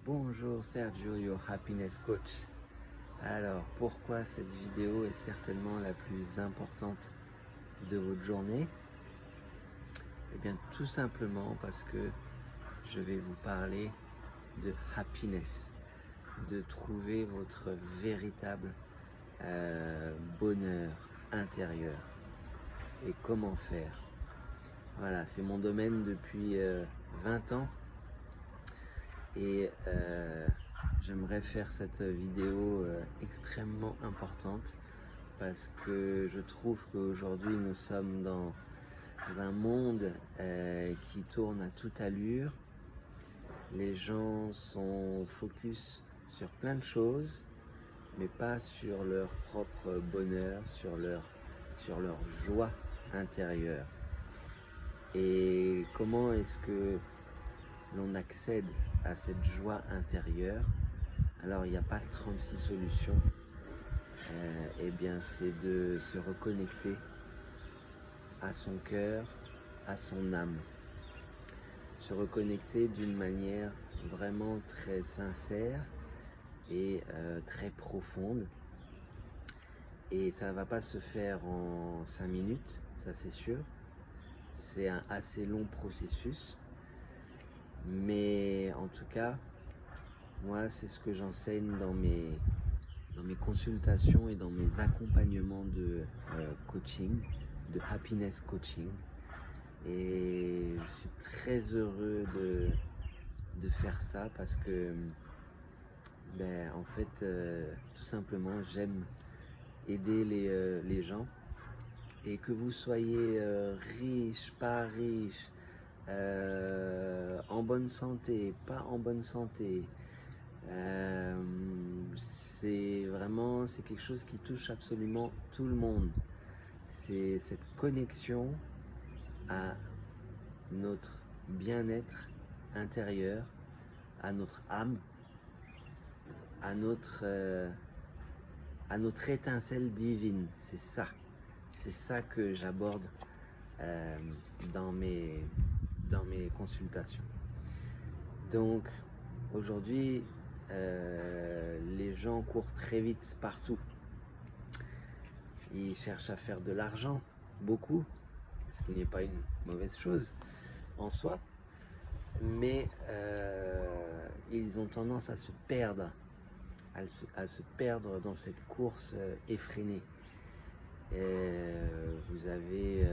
Bonjour Sergio, your happiness coach. Alors, pourquoi cette vidéo est certainement la plus importante de votre journée? Eh bien, tout simplement parce que je vais vous parler de happiness, de trouver votre véritable bonheur intérieur et comment faire. Voilà, c'est mon domaine depuis 20 ans et j'aimerais faire cette vidéo extrêmement importante parce que je trouve qu'aujourd'hui nous sommes dans un monde qui tourne à toute allure. Les gens sont focus sur plein de choses, mais pas sur leur propre bonheur, sur leur joie intérieure. Et comment est-ce que l'on accède à cette joie intérieure? Alors, il n'y a pas 36 solutions. Eh bien, c'est de se reconnecter à son cœur, à son âme. Se reconnecter d'une manière vraiment très sincère et très profonde. Et ça ne va pas se faire en 5 minutes, ça c'est sûr. C'est un assez long processus. Mais en tout cas, moi c'est ce que j'enseigne dans mes consultations et dans mes accompagnements de coaching, de happiness coaching. Et je suis très heureux de faire ça parce que en fait tout simplement j'aime aider les gens, et que vous soyez riche, pas riche, en bonne santé, pas en bonne santé, c'est quelque chose qui touche absolument tout le monde. C'est cette connexion à notre bien-être intérieur, à notre âme, à notre étincelle divine. C'est ça que j'aborde dans mes consultations. Donc aujourd'hui, les gens courent très vite partout. Ils cherchent à faire de l'argent, beaucoup, ce qui n'est pas une mauvaise chose en soi, mais ils ont tendance à se perdre, dans cette course effrénée. Vous avez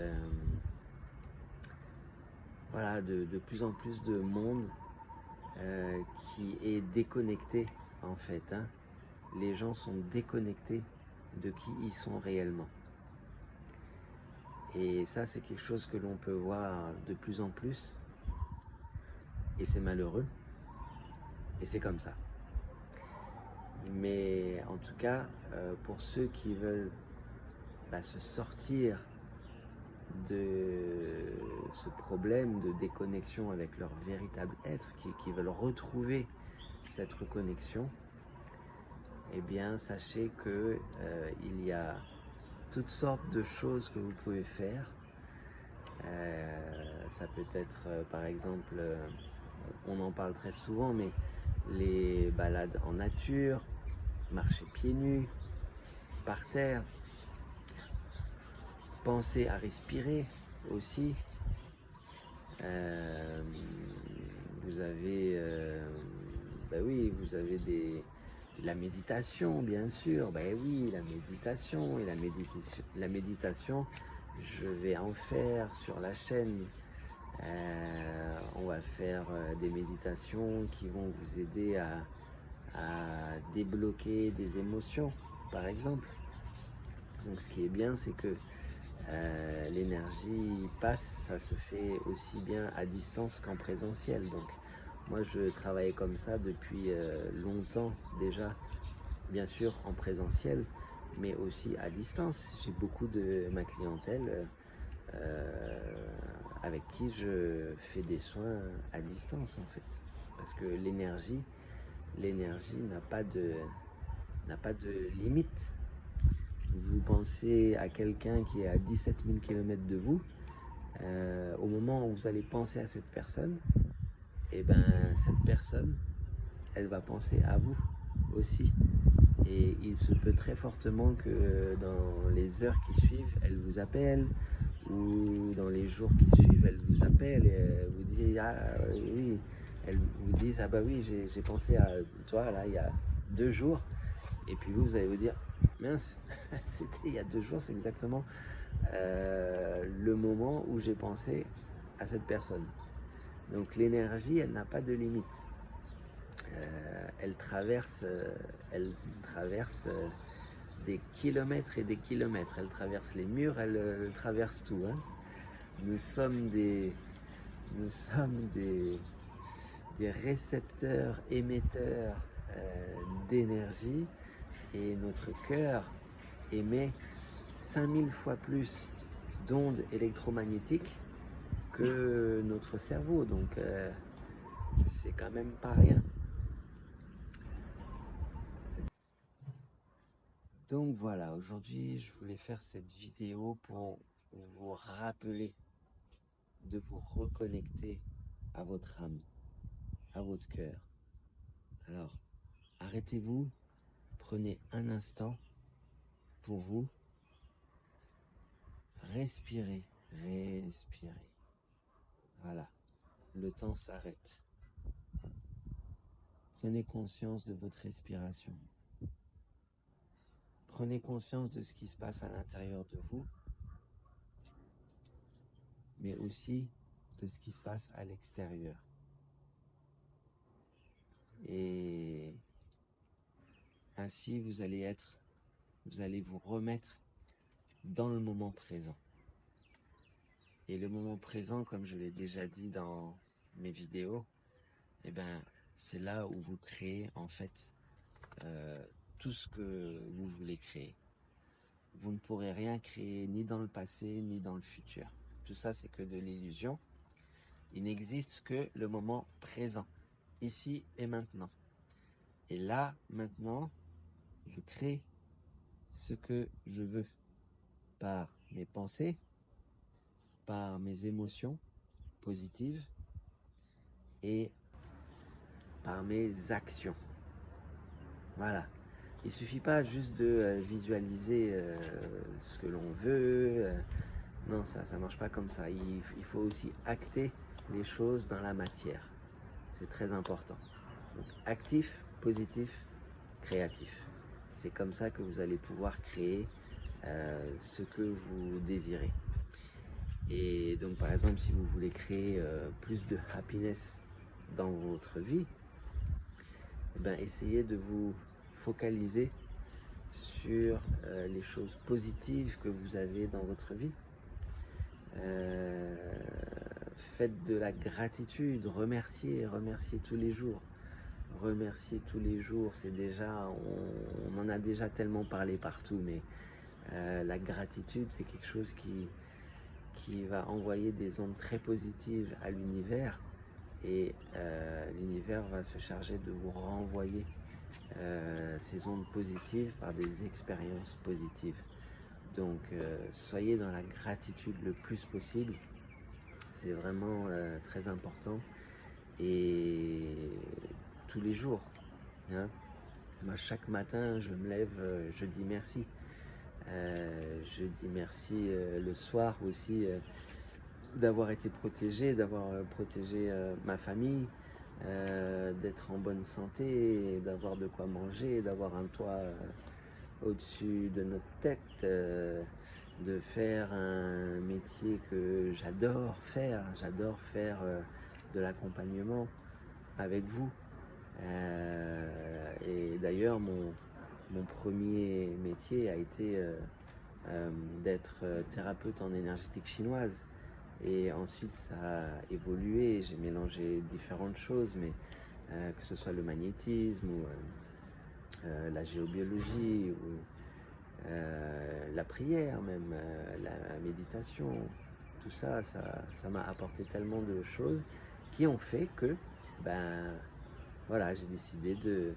de plus en plus de monde qui est déconnecté en fait. Les gens sont déconnectés de qui ils sont réellement. Et ça, c'est quelque chose que l'on peut voir de plus en plus. Et c'est malheureux. Et c'est comme ça. Mais en tout cas, pour ceux qui veulent se sortir de ce problème de déconnexion avec leur véritable être, qui veulent retrouver cette reconnexion, eh bien sachez que il y a toutes sortes de choses que vous pouvez faire. Ça peut être par exemple, on en parle très souvent, mais les balades en nature, marcher pieds nus, par terre, penser à respirer aussi. Vous avez la méditation, bien sûr. Oui, la méditation. Et la méditation, je vais en faire sur la chaîne. On va faire des méditations qui vont vous aider à débloquer des émotions, par exemple. Donc ce qui est bien, c'est que l'énergie passe, ça se fait aussi bien à distance qu'en présentiel. Donc moi je travaille comme ça depuis longtemps déjà, bien sûr en présentiel, mais aussi à distance. J'ai beaucoup de ma clientèle avec qui je fais des soins à distance en fait, parce que l'énergie n'a pas de limite. Vous pensez à quelqu'un qui est à 17 000 km de vous, au moment où vous allez penser à cette personne, et cette personne elle va penser à vous aussi. Et il se peut très fortement que dans les heures qui suivent, elle vous appelle, ou dans les jours qui suivent, elle vous appelle et elle vous dit ah oui, elle vous dit ah bah oui, j'ai pensé à toi là il y a 2 jours, et puis vous allez vous dire mince, c'était il y a 2 jours, c'est exactement le moment où j'ai pensé à cette personne. Donc l'énergie, elle n'a pas de limite. Elle traverse des kilomètres et des kilomètres. Elle traverse les murs, elle traverse tout. Hein. Nous sommes des récepteurs, émetteurs d'énergie, et notre cœur émet 5000 fois plus d'ondes électromagnétiques que notre cerveau. Donc c'est quand même pas rien. Donc voilà, aujourd'hui je voulais faire cette vidéo pour vous rappeler de vous reconnecter à votre âme, à votre cœur. Alors, arrêtez-vous, prenez un instant pour vous, respirez, respirez. Voilà, le temps s'arrête. Prenez conscience de votre respiration. Prenez conscience de ce qui se passe à l'intérieur de vous, mais aussi de ce qui se passe à l'extérieur. Et ainsi, vous allez vous remettre dans le moment présent. Et le moment présent, comme je l'ai déjà dit dans mes vidéos, c'est là où vous créez en fait tout ce que vous voulez créer. Vous ne pourrez rien créer ni dans le passé ni dans le futur. Tout ça, c'est que de l'illusion. Il n'existe que le moment présent, ici et maintenant. Et là, maintenant, je crée ce que je veux par mes pensées, par mes émotions positives et par mes actions. Voilà. Il ne suffit pas juste de visualiser ce que l'on veut. Non, ça ne marche pas comme ça. Il faut aussi acter les choses dans la matière. C'est très important. Donc, actif, positif, créatif. C'est comme ça que vous allez pouvoir créer ce que vous désirez. Et donc, par exemple, si vous voulez créer plus de happiness dans votre vie, essayez de vous focaliser sur les choses positives que vous avez dans votre vie. Faites de la gratitude, remerciez tous les jours. Remercier tous les jours, c'est déjà, on en a déjà tellement parlé partout, mais la gratitude, c'est quelque chose qui va envoyer des ondes très positives à l'univers, et l'univers va se charger de vous renvoyer ces ondes positives par des expériences positives. Donc soyez dans la gratitude le plus possible, c'est vraiment très important, et tous les jours. Hein. Moi, chaque matin, je me lève, je dis merci. Je dis merci le soir aussi d'avoir été protégé, d'avoir protégé ma famille, d'être en bonne santé, d'avoir de quoi manger, d'avoir un toit au-dessus de notre tête, de faire un métier que j'adore faire. J'adore faire de l'accompagnement avec vous. Et d'ailleurs, mon premier métier a été d'être thérapeute en énergétique chinoise. Et ensuite, ça a évolué. J'ai mélangé différentes choses, mais que ce soit le magnétisme ou la géobiologie ou la prière même, la méditation, tout ça, ça m'a apporté tellement de choses qui ont fait que voilà, j'ai décidé de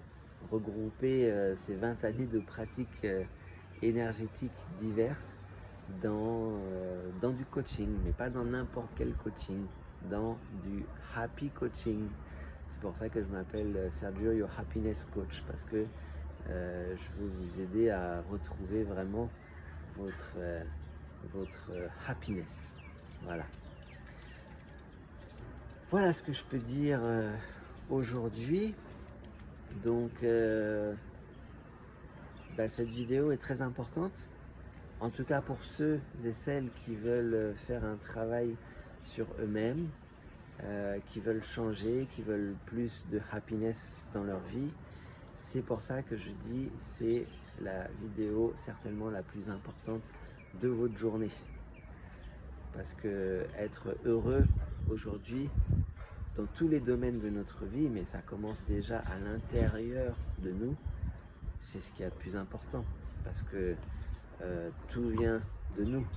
regrouper ces 20 années de pratiques énergétiques diverses dans du coaching, mais pas dans n'importe quel coaching, dans du happy coaching, C'est pour ça que je m'appelle Sergio Your Happiness Coach, parce que je veux vous aider à retrouver vraiment votre happiness. Voilà ce que je peux dire aujourd'hui. Donc cette vidéo est très importante, en tout cas pour ceux et celles qui veulent faire un travail sur eux-mêmes, qui veulent changer, qui veulent plus de happiness dans leur vie. C'est pour ça que je dis c'est la vidéo certainement la plus importante de votre journée. Parce que être heureux aujourd'hui dans tous les domaines de notre vie, mais ça commence déjà à l'intérieur de nous, c'est ce qu'il y a de plus important. Parce que tout vient de nous.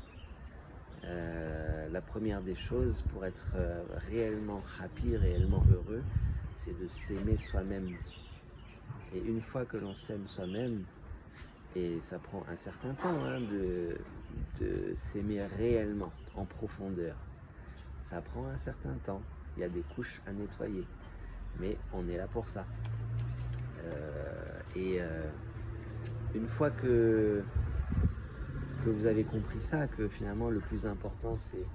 La première des choses pour être réellement happy, réellement heureux, c'est de s'aimer soi-même. Et une fois que l'on s'aime soi-même, et ça prend un certain temps de s'aimer réellement, en profondeur. Ça prend un certain temps, il y a des couches à nettoyer, mais on est là pour ça. Une fois que vous avez compris ça, que finalement le plus important c'est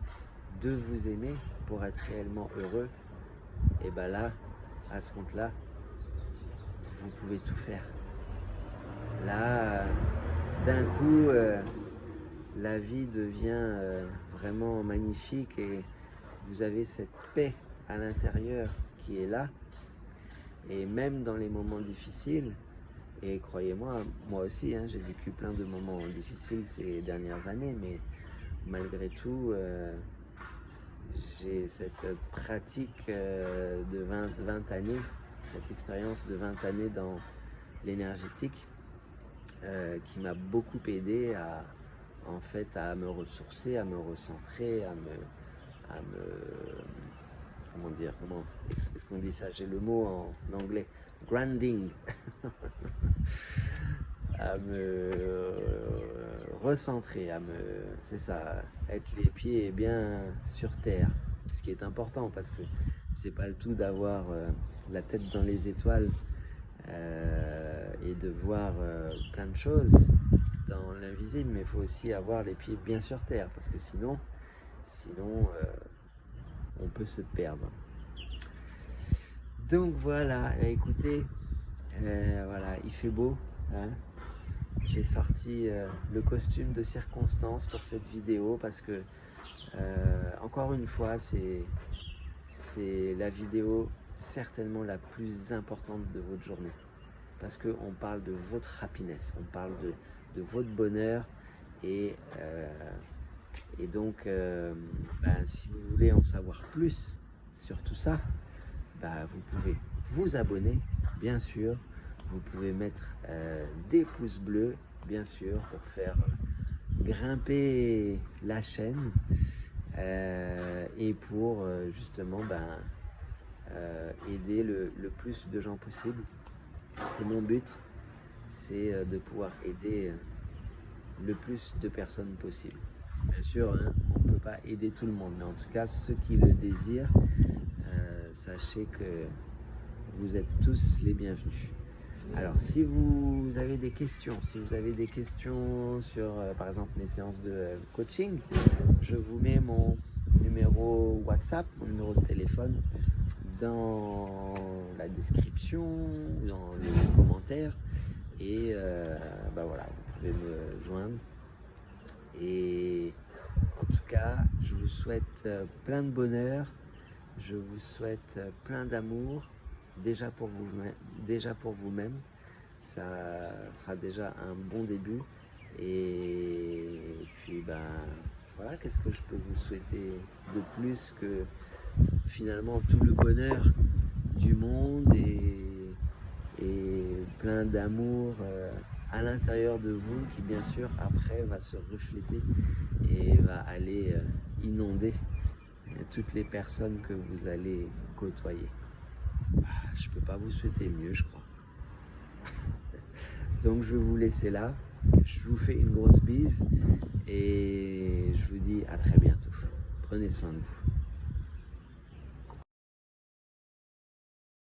de vous aimer pour être réellement heureux, et bien là, à ce compte-là, vous pouvez tout faire. Là, d'un coup, la vie devient vraiment magnifique et vous avez cette paix à l'intérieur qui est là. Et même dans les moments difficiles, et croyez-moi, moi aussi, j'ai vécu plein de moments difficiles ces dernières années, mais malgré tout, j'ai cette pratique de 20 années, cette expérience de 20 années dans l'énergétique qui m'a beaucoup aidé à me ressourcer, à me recentrer, comment est-ce qu'on dit ça? J'ai le mot en anglais, grounding, à me recentrer, c'est ça, être les pieds bien sur terre, ce qui est important parce que c'est pas le tout d'avoir la tête dans les étoiles et de voir plein de choses dans l'invisible, mais il faut aussi avoir les pieds bien sur terre parce que sinon on peut se perdre. Donc voilà, écoutez, voilà, il fait beau, J'ai sorti le costume de circonstance pour cette vidéo parce que encore une fois c'est la vidéo certainement la plus importante de votre journée parce qu'on parle de votre happiness, on parle de votre bonheur et donc si vous voulez en savoir plus sur tout ça, vous pouvez vous abonner bien sûr, vous pouvez mettre des pouces bleus bien sûr pour faire grimper la chaîne et pour justement aider le plus de gens possible. C'est mon but, c'est de pouvoir aider le plus de personnes possible. Bien sûr, on ne peut pas aider tout le monde, mais en tout cas ceux qui le désirent, sachez que vous êtes tous les bienvenus. Alors si vous avez des questions, sur par exemple mes séances de coaching, je vous mets mon numéro WhatsApp, mon numéro de téléphone dans la description, dans les commentaires et voilà, vous pouvez me joindre. Et en tout cas, je vous souhaite plein de bonheur, je vous souhaite plein d'amour, déjà pour vous-même, ça sera déjà un bon début. Et puis voilà, qu'est-ce que je peux vous souhaiter de plus que finalement tout le bonheur du monde et plein d'amour à l'intérieur de vous qui bien sûr après va se refléter et va aller inonder toutes les personnes que vous allez côtoyer. Je peux pas vous souhaiter mieux, je crois. Donc je vais vous laisser là, je vous fais une grosse bise et je vous dis à très bientôt. Prenez soin de vous.